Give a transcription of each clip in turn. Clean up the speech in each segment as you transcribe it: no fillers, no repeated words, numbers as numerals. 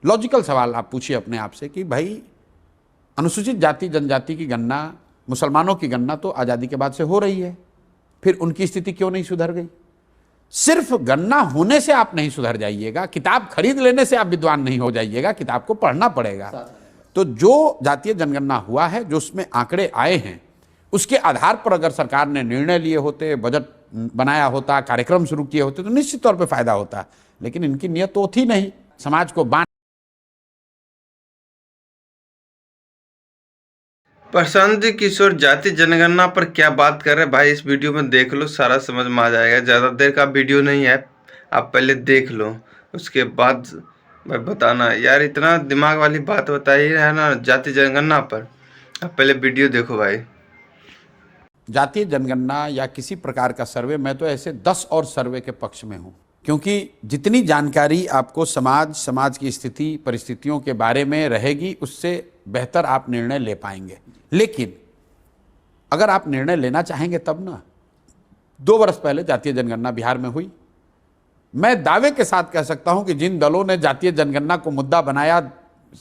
Logical सवाल आप पूछिए अपने आप से कि भाई अनुसूचित जाति जनजाति की गणना, मुसलमानों की गणना तो आज़ादी के बाद से हो रही है, फिर उनकी स्थिति क्यों नहीं सुधर गई? सिर्फ गणना होने से आप नहीं सुधर जाइएगा, किताब खरीद लेने से आप विद्वान नहीं हो जाइएगा, किताब को पढ़ना पड़ेगा। तो जो जातीय जनगणना हुआ है, जो उसमें आंकड़े आए हैं, उसके आधार पर अगर सरकार ने निर्णय लिए होते, बजट बनाया होता, कार्यक्रम शुरू किए होते तो निश्चित तौर पे फायदा होता। लेकिन इनकी नियत तो थी नहीं, समाज को बांट। प्रशांत किशोर जाति जनगणना पर क्या बात कर रहे हैं भाई, इस वीडियो में देख लो, सारा समझ में आ जाएगा। ज़्यादा देर का वीडियो नहीं है, आप पहले देख लो, उसके बाद मैं बताना। यार इतना दिमाग वाली बात बताई है ना जाति जनगणना पर, आप पहले वीडियो देखो भाई। जातीय जनगणना या किसी प्रकार का सर्वे, मैं तो ऐसे 10 और सर्वे के पक्ष में हूं, क्योंकि जितनी जानकारी आपको समाज की स्थिति परिस्थितियों के बारे में रहेगी, उससे बेहतर आप निर्णय ले पाएंगे। लेकिन अगर आप निर्णय लेना चाहेंगे तब ना, 2 वर्ष पहले जातीय जनगणना बिहार में हुई। मैं दावे के साथ कह सकता हूं कि जिन दलों ने जातीय जनगणना को मुद्दा बनाया,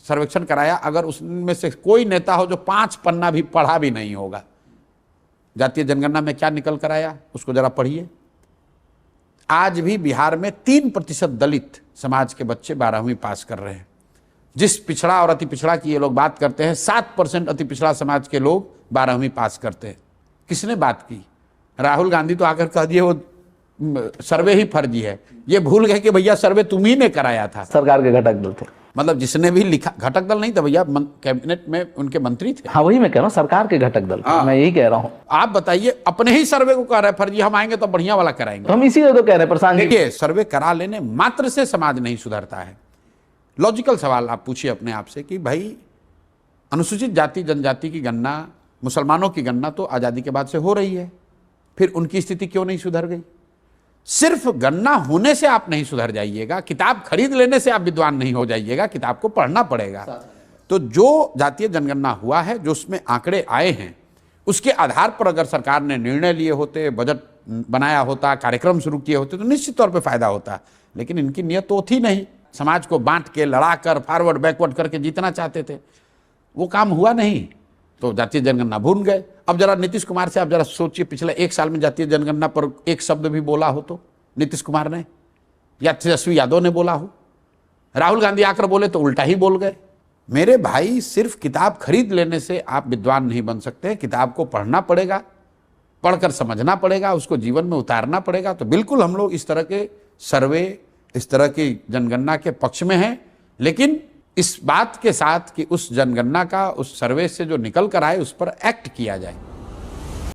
सर्वेक्षण कराया, अगर उसमें से कोई नेता हो जो 5 पन्ना भी पढ़ा भी नहीं होगा, जातीय जनगणना में क्या निकल कर आया उसको जरा पढ़िए। आज भी बिहार में 3% दलित समाज के बच्चे 12वीं पास कर रहे हैं। जिस पिछड़ा और अति पिछड़ा की ये लोग बात करते हैं, 7% अति पिछड़ा समाज के लोग 12वीं पास करते हैं। किसने बात की? राहुल गांधी तो आकर कह दिए वो सर्वे ही फर्जी है। ये भूल गए कि भैया सर्वे तुम ही ने कराया था। सरकार के घटक दल थे, मतलब जिसने भी लिखा, घटक दल नहीं था भैया, कैबिनेट में उनके मंत्री थे। हाँ वही मैं कह रहा हूँ, सरकार के घटक दल थे। मैं यही कह रहा हूँ। आप बताइए, अपने ही सर्वे को कह रहे हैं फर्जी, हम आएंगे तो बढ़िया वाला कराएंगे। तो हम इसीलिए तो कह रहे हैं प्रशांत जी। देखिए, सर्वे करा लेने मात्र से समाज नहीं सुधरता है। लॉजिकल सवाल आप पूछिए अपने आप से कि भाई अनुसूचित जाति जनजाति की गणना, मुसलमानों की गणना तो आज़ादी के बाद से हो रही है, फिर उनकी स्थिति क्यों नहीं सुधर गई? सिर्फ गणना होने से आप नहीं सुधर जाइएगा, किताब खरीद लेने से आप विद्वान नहीं हो जाइएगा, किताब को पढ़ना पड़ेगा। तो जो जातीय जनगणना हुआ है, जो उसमें आंकड़े आए हैं, उसके आधार पर अगर सरकार ने निर्णय लिए होते, बजट बनाया होता, कार्यक्रम शुरू किए होते तो निश्चित तौर पे फायदा होता। लेकिन इनकी नियत तो थी नहीं, समाज को बांट के, लड़ा कर, फॉरवर्ड बैकवर्ड करके जीतना चाहते थे, वो काम हुआ नहीं, तो जातीय जनगणना भूल गए। अब जरा नीतीश कुमार से आप जरा सोचिए, पिछले 1 साल में जातीय जनगणना पर एक शब्द भी बोला हो तो नीतीश कुमार ने, या तेजस्वी यादव ने बोला हो। राहुल गांधी आकर बोले तो उल्टा ही बोल गए। मेरे भाई, सिर्फ किताब खरीद लेने से आप विद्वान नहीं बन सकते, किताब को पढ़ना पड़ेगा, पढ़कर समझना पड़ेगा, उसको जीवन में उतारना पड़ेगा। तो बिल्कुल हम लोग इस तरह के सर्वे, इस तरह की जनगणना के पक्ष में हैं, लेकिन इस बात के साथ कि उस जनगणना का, उस सर्वे से जो निकल कर आए उस पर एक्ट किया जाए।